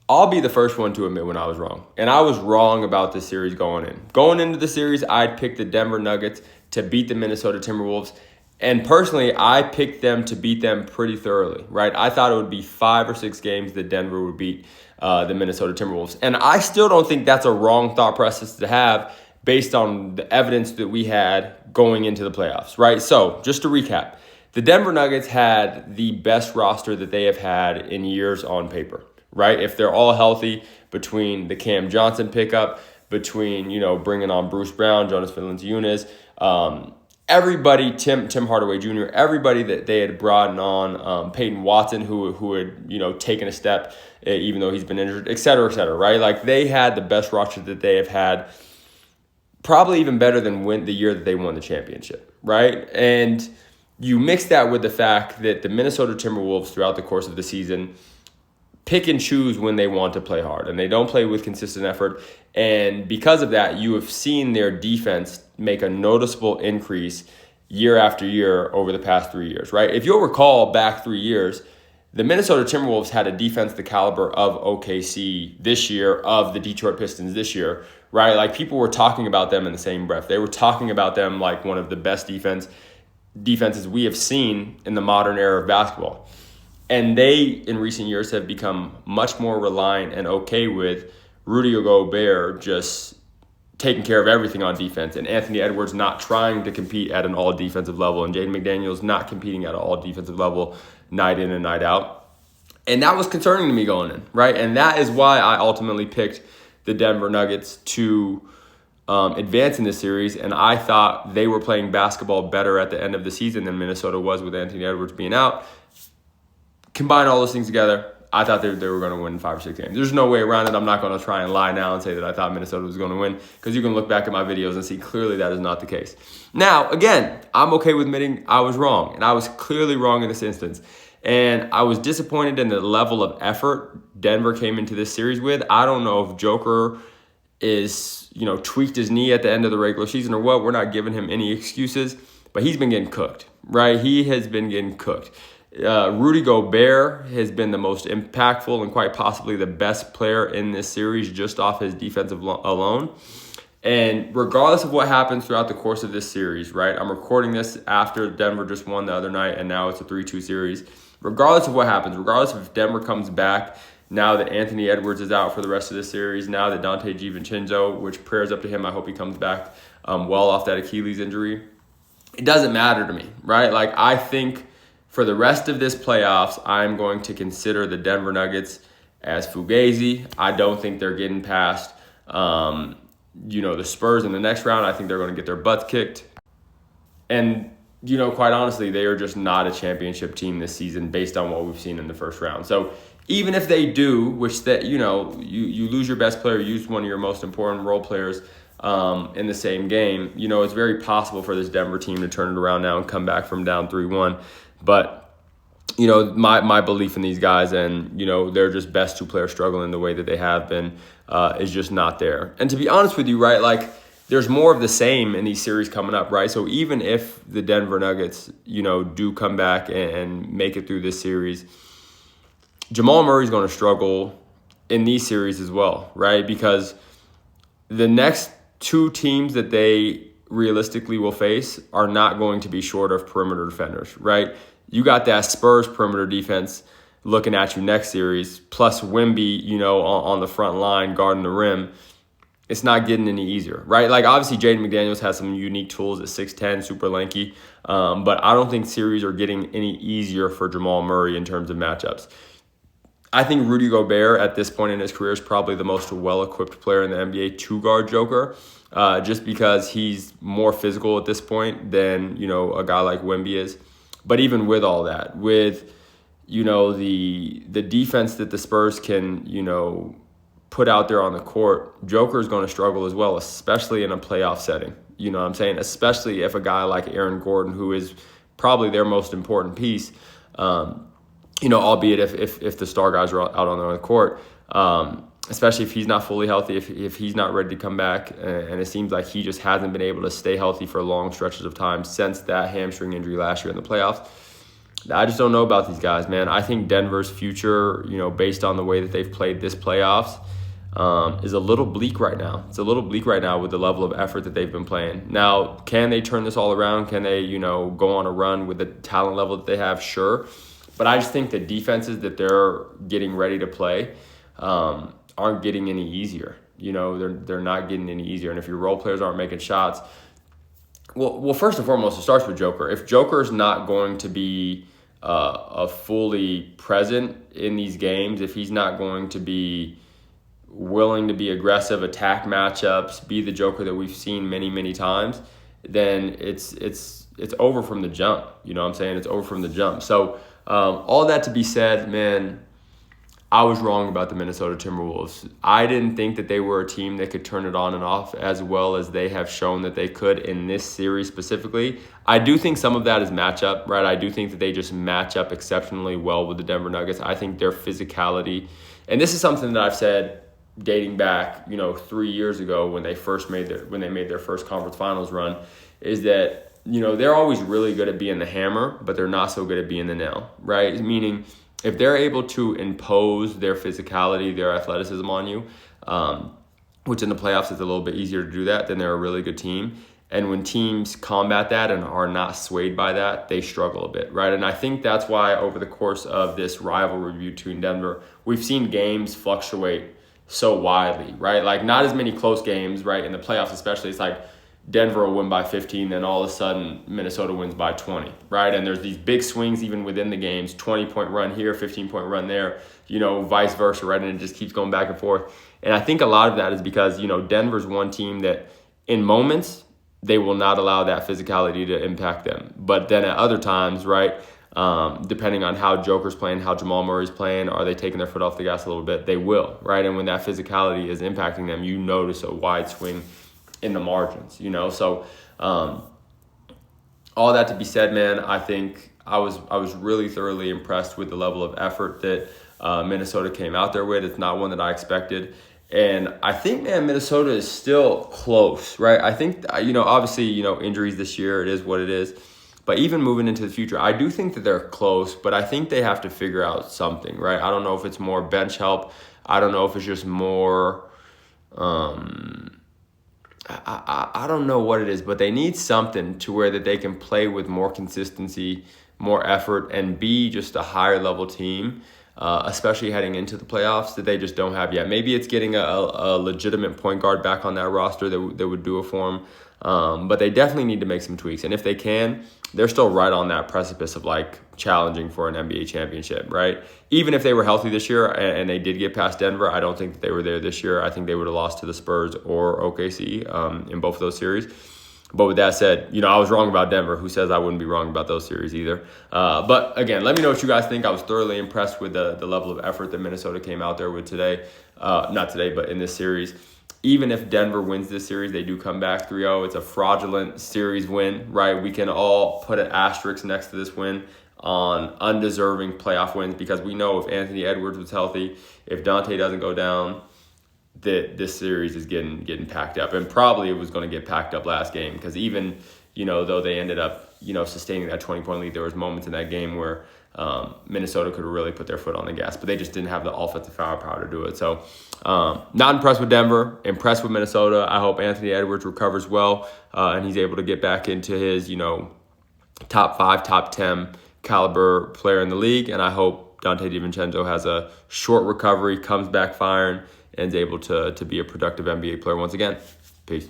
I'll be the first one to admit when I was wrong. And I was wrong about this series going in. Going into the series, I'd picked the Denver Nuggets to beat the Minnesota Timberwolves. And personally, I picked them to beat them pretty thoroughly, right? I thought it would be 5 or 6 games that Denver would beat the Minnesota Timberwolves. And I still don't think that's a wrong thought process to have based on the evidence that we had going into the playoffs, right? So just to recap, the Denver Nuggets had the best roster that they have had in years on paper, right? If they're all healthy, between the Cam Johnson pickup, between, bringing on Bruce Brown, Jonas Valanciunas, everybody, Tim Hardaway Jr., everybody that they had brought on, Peyton Watson, who had, taken a step, even though he's been injured, et cetera, right? Like, they had the best roster that they have had, probably even better than the year that they won the championship, right? And you mix that with the fact that the Minnesota Timberwolves throughout the course of the season pick and choose when they want to play hard, and they don't play with consistent effort. And because of that, you have seen their defense make a noticeable increase year after year over the past 3 years, right? If you'll recall back 3 years, the Minnesota Timberwolves had a defense the caliber of OKC this year, of the Detroit Pistons this year, right? Like, people were talking about them in the same breath. They were talking about them like one of the best defenses we have seen in the modern era of basketball. And they, in recent years, have become much more reliant and okay with Rudy Gobert just taking care of everything on defense, and Anthony Edwards not trying to compete at an all-defensive level, and Jaden McDaniels not competing at an all-defensive level night in and night out. And that was concerning to me going in, right? And that is why I ultimately picked the Denver Nuggets to advance in this series, and I thought they were playing basketball better at the end of the season than Minnesota was with Anthony Edwards being out. Combine all those things together, I thought they were going to win 5 or 6 games. There's no way around it. I'm not going to try and lie now and say that I thought Minnesota was going to win, because you can look back at my videos and see clearly that is not the case. Now, again, I'm okay with admitting I was wrong, and I was clearly wrong in this instance. And I was disappointed in the level of effort Denver came into this series with. I don't know if Joker is, tweaked his knee at the end of the regular season or what. We're not giving him any excuses, but he's been getting cooked, right? He has been getting cooked. Rudy Gobert has been the most impactful and quite possibly the best player in this series just off his defensive alone. And regardless of what happens throughout the course of this series, right? I'm recording this after Denver just won the other night, and now it's a 3-2 series. Regardless of what happens, regardless if Denver comes back, now that Anthony Edwards is out for the rest of this series, now that Dante DiVincenzo, which prayers up to him, I hope he comes back well off that Achilles injury, it doesn't matter to me, right? Like, I think for the rest of this playoffs, I'm going to consider the Denver Nuggets as fugazi. I don't think they're getting past, the Spurs in the next round. I think they're going to get their butts kicked. And, quite honestly, they are just not a championship team this season based on what we've seen in the first round. So even if they do, which that, you lose your best player, you use one of your most important role players in the same game, it's very possible for this Denver team to turn it around now and come back from down 3-1. But, my belief in these guys and, they're just best 2 players struggling the way that they have been is just not there. And to be honest with you, right, like, there's more of the same in these series coming up, right? So even if the Denver Nuggets, do come back and make it through this series, Jamal Murray's going to struggle in these series as well, right? Because the next 2 teams that they realistically will face are not going to be short of perimeter defenders, right? You got that Spurs perimeter defense looking at you next series, plus Wemby, on the front line guarding the rim. It's not getting any easier, right? Like, obviously, Jaden McDaniels has some unique tools at 6'10", super lanky, but I don't think series are getting any easier for Jamal Murray in terms of matchups. I think Rudy Gobert at this point in his career is probably the most well-equipped player in the NBA to guard Joker, just because he's more physical at this point than, a guy like Wemby is. But even with all that, with, the defense that the Spurs can, put out there on the court, Joker is going to struggle as well, especially in a playoff setting. You know what I'm saying? Especially if a guy like Aaron Gordon, who is probably their most important piece, albeit if the star guys are out on the court, especially if he's not fully healthy, if he's not ready to come back, and it seems like he just hasn't been able to stay healthy for long stretches of time since that hamstring injury last year in the playoffs. I just don't know about these guys, man. I think Denver's future, based on the way that they've played this playoffs, is a little bleak right now. It's a little bleak right now with the level of effort that they've been playing. Now, can they turn this all around? Can they, go on a run with the talent level that they have? Sure. But I just think the defenses that they're getting ready to play aren't getting any easier. They're not getting any easier. And if your role players aren't making shots, well, first and foremost, it starts with Joker. If Joker's not going to be fully present in these games, if he's not going to be willing to be aggressive, attack matchups, be the Joker that we've seen many, many times, then it's over from the jump. You know what I'm saying? It's over from the jump. So all that to be said, man, I was wrong about the Minnesota Timberwolves. I didn't think that they were a team that could turn it on and off as well as they have shown that they could in this series specifically. I do think some of that is matchup, right? I do think that they just match up exceptionally well with the Denver Nuggets. I think their physicality, and this is something that I've said dating back, 3 years ago when they made their first conference finals run, is that, they're always really good at being the hammer, but they're not so good at being the nail, right? Meaning, if they're able to impose their physicality, their athleticism on you, which in the playoffs is a little bit easier to do that, then they're a really good team. And when teams combat that and are not swayed by that, they struggle a bit, right? And I think that's why over the course of this rivalry between Denver, we've seen games fluctuate so widely, right? Like not as many close games, right? In the playoffs especially, it's like Denver will win by 15, then all of a sudden Minnesota wins by 20, right? And there's these big swings even within the games, 20-point run here, 15-point run there, vice versa, right? And it just keeps going back and forth. And I think a lot of that is because, Denver's one team that in moments, they will not allow that physicality to impact them. But then at other times, right, depending on how Joker's playing, how Jamal Murray's playing, are they taking their foot off the gas a little bit? They will, right? And when that physicality is impacting them, you notice a wide swing in the margins, So all that to be said, man, I think I was really thoroughly impressed with the level of effort that Minnesota came out there with. It's not one that I expected. And I think, man, Minnesota is still close, right? I think, obviously, injuries this year, it is what it is. But even moving into the future, I do think that they're close, but I think they have to figure out something, right? I don't know if it's more bench help. I don't know if it's just more... I don't know what it is, but they need something to where that they can play with more consistency, more effort, and be just a higher level team, especially heading into the playoffs that they just don't have yet. Maybe it's getting a legitimate point guard back on that roster that would do it for them, but they definitely need to make some tweaks. And if they can, they're still right on that precipice of like challenging for an NBA championship, right? Even if they were healthy this year and they did get past Denver, I don't think that they were there this year. I think they would have lost to the Spurs or OKC in both of those series. But with that said, I was wrong about Denver. Who says I wouldn't be wrong about those series either? But again, let me know what you guys think. I was thoroughly impressed with the level of effort that Minnesota came out there with today. Not today, but in this series. Even if Denver wins this series, they do come back 3-0. It's a fraudulent series win, right? We can all put an asterisk next to this win on undeserving playoff wins because we know if Anthony Edwards was healthy, if Dante doesn't go down, that this series is getting packed up. And probably it was going to get packed up last game because even, though they ended up, sustaining that 20-point lead, there was moments in that game where Minnesota could have really put their foot on the gas, but they just didn't have the offensive firepower to do it. So not impressed with Denver, impressed with Minnesota. I hope Anthony Edwards recovers well and he's able to get back into his, top 5, top 10 caliber player in the league. And I hope Dante DiVincenzo has a short recovery, comes back firing, and is able to be a productive NBA player once again. Peace.